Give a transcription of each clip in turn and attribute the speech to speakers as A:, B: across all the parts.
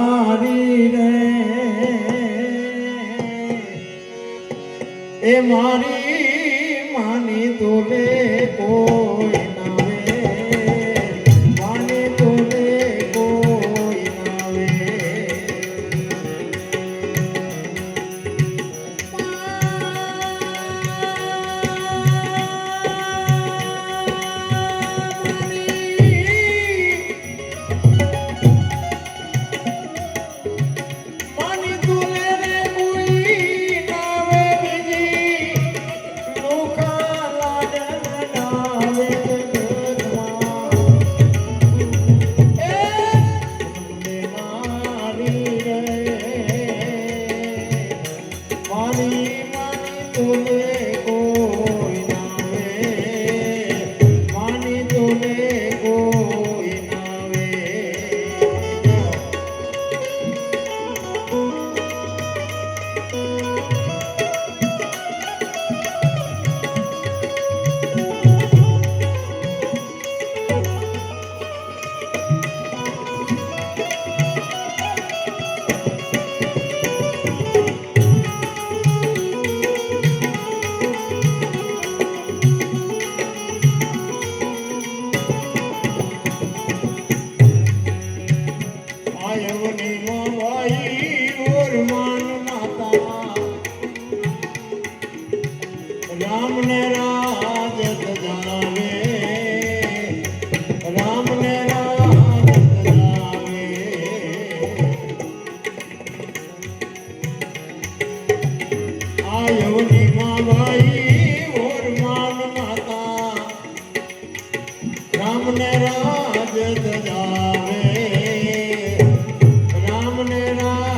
A: નારી રે એ મારી માની તોલે કોઈ નાવે માની તોલે કોઈ નાવે રામ ને રાજ જાવે રામ ને રાજ જાવે આયવની માં ભાઈ ઓર માન માતા રામ ને રાજ જાવે રામ ને રાજ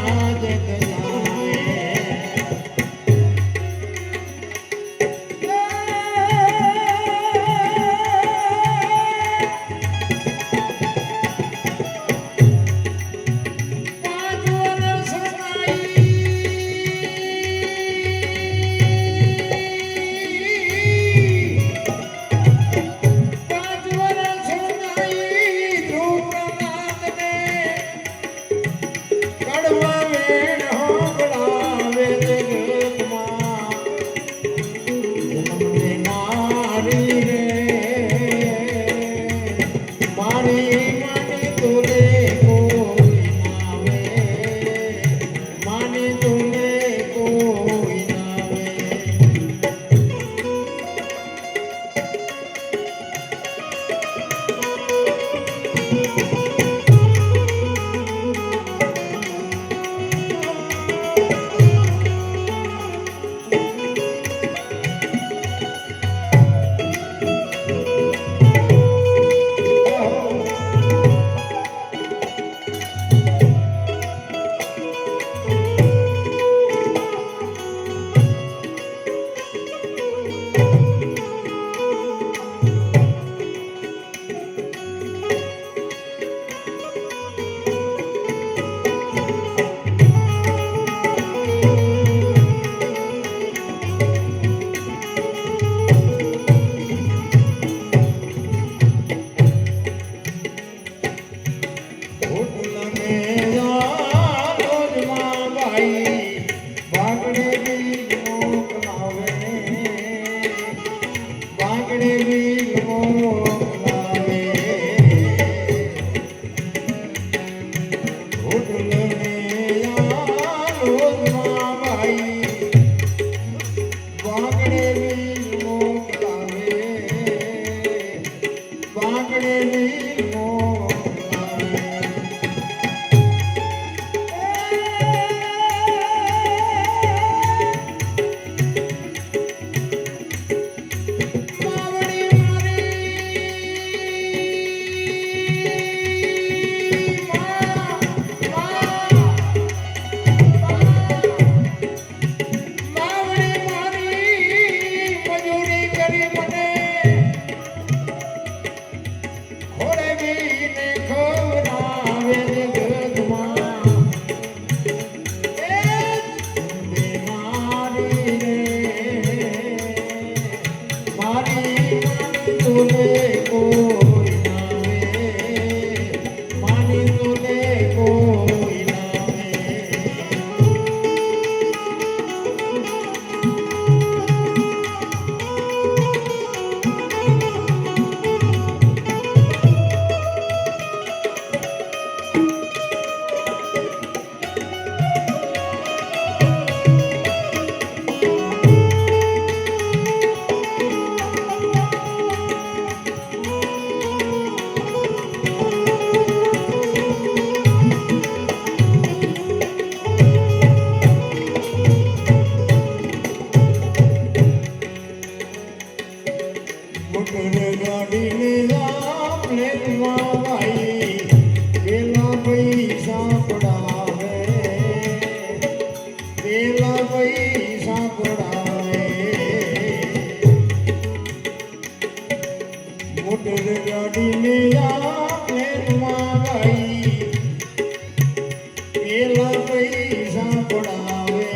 A: પેલા પૈસા પડાવે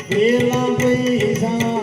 A: પેલા પૈસા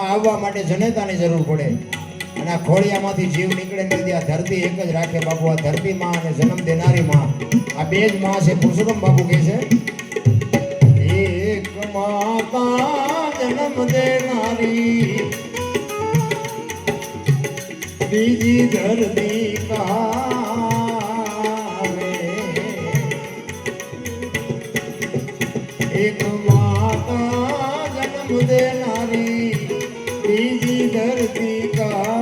A: આવવા માટે જનેતાની જરૂર પડે અને આ ખોળિયામાંથી જીવ નીકળે ને આ ધરતી એક જ રાખે બાપુ આ ધરતી માં અને જન્મ દેનારી માં આ બે જ માં છે પુરુષોત્તમ બાપુ કહે છે એક માતા જન્મ દેનારી બીજી ધરતી કાવે એક માતા જન્મ દેનારી બીજી ધરતી કાવે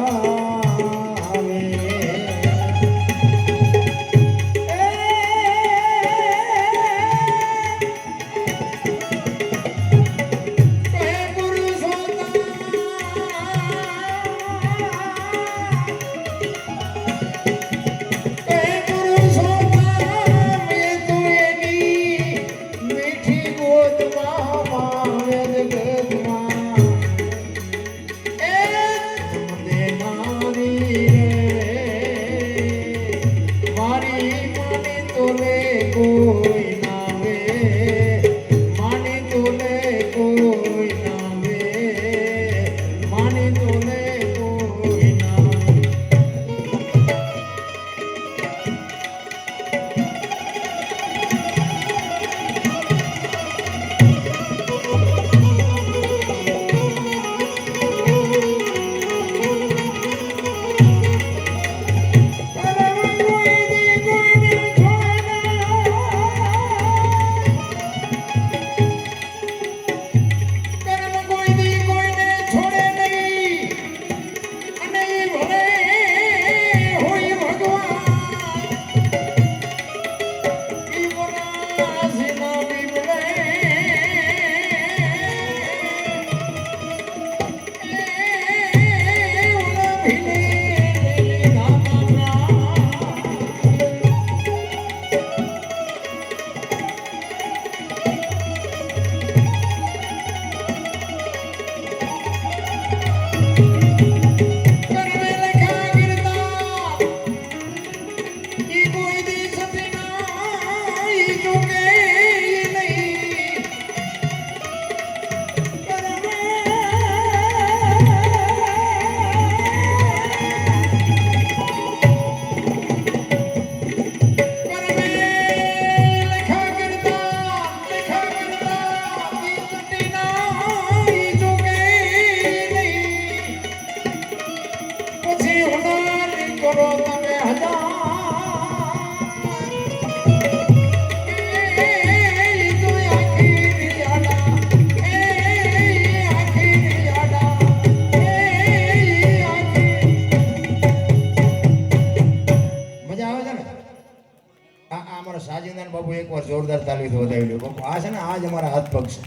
A: સાજીદાન બાપુ એકવાર જોરદાર તાલીથી વધાવી લ્યો બાપુ આ છે ને આજ અમારા હાથ પગ છે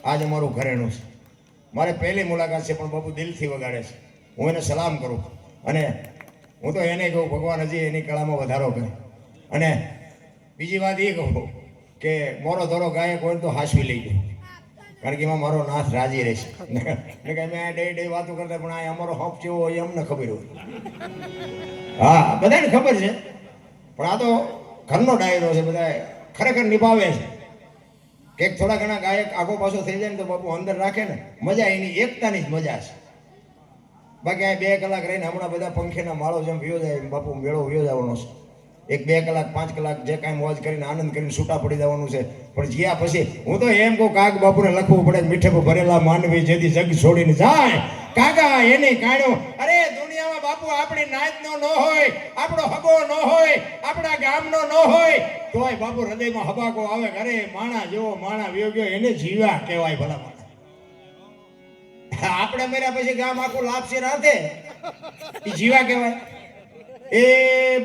A: આજ અમારું ઘરેણું છે મારે પહેલી મુલાકાત છે પણ બાપુ દિલથી વગાડે છે હું એને સલામ કરું અને હું તો એને કહું ભગવાન હજી એની કળામાં વધારો કરે અને બીજી વાત એ કહું કે મોરો ધોરો ગાયક હોય ને તો હાસવી લઈ ગયો, કારણ કે એમાં મારો નાથ રાજી રહેશે. ને કે અમે આ ડે વાતો કરતા પણ આ અમારો હક કેવો હોય અમને ખબર હોય. હા, બધાને ખબર છે, પણ આ તો ઘરનો ડાયરો છે, બધા ખરેખર નિભાવે છે. કે થોડા ઘણા ગાયક આગો પાછો થઈ જાય ને તો બાપુ અંદર રાખે ને મજા, એની એકતાની જ મજા છે. બાકી આ 2 કલાક રહીને હમણાં બધા પંખીના માળો જેમ વયો જાય બાપુ મેળો વયો જવાનો છે. 1-2 કલાક 5 કલાક જે કાંઈ મોજ કરીને આનંદ કરીને છૂટા પડી જવાનું છે. પણ જ્યાં પછી હું તો એમ કહું કાગ બાપુને લખવું પડે, મીઠે ભરેલા માનવી જેથી જગ છોડીને જાય કાકા એની કાણ્યો. અરે દુનિયામાં બાપુ આપણી નાતનો ન હોય, આપણો હગો ન હોય, આપણા ગામનો ન હોય, તોય બાપુ હૃદયમાં હબાકો આવે. અરે માણા જેવો માણા વયો ગયો એને જીવા કહેવાય. ભલા માણા આપણે મર્યા પછી ગામ આખું લાપસી રાંધે, એ જીવા કહેવાય? એ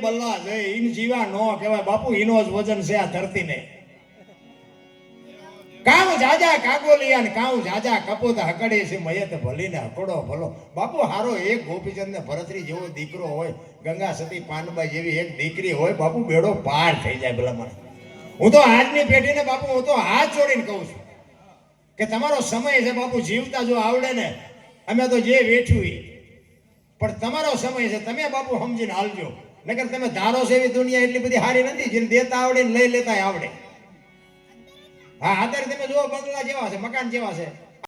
A: બલ્લા જય ઈન જીવા નો કહેવાય બાપુ. ઈનો જ વજન છે આ ધરતીને. કામ જાજા કાગોલિયા ને કામ જાજા કપૂત હકડે છે મયત ભલીને હકડો ભલો. બાપુ હારો એક ગોપીચંદ ને ભરતરી જેવો દીકરો હોય, ગંગા સતી પાનબાઈ જેવી એક દીકરી હોય, બાપુ બેડો પાર થઈ જાય. ભલા મને હું તો આજની પેઢીને બાપુ હું તો હાથ જોડીને કહું છું કે તમારો સમય છે બાપુ, જીવતા જો આવડે ને અમે તો જે વેઠ્યું, પણ તમારો સમય છે, તમે બાપુ સમજીને હાલજો. નકર તમે ધારો છો એવી દુનિયા એટલી બધી સારી નથી, જેને દેતા આવડે ને લઈ લેતા આવડે. હા, અત્યારે તમે જુઓ બંગલા જેવા છે, મકાન જેવા છે,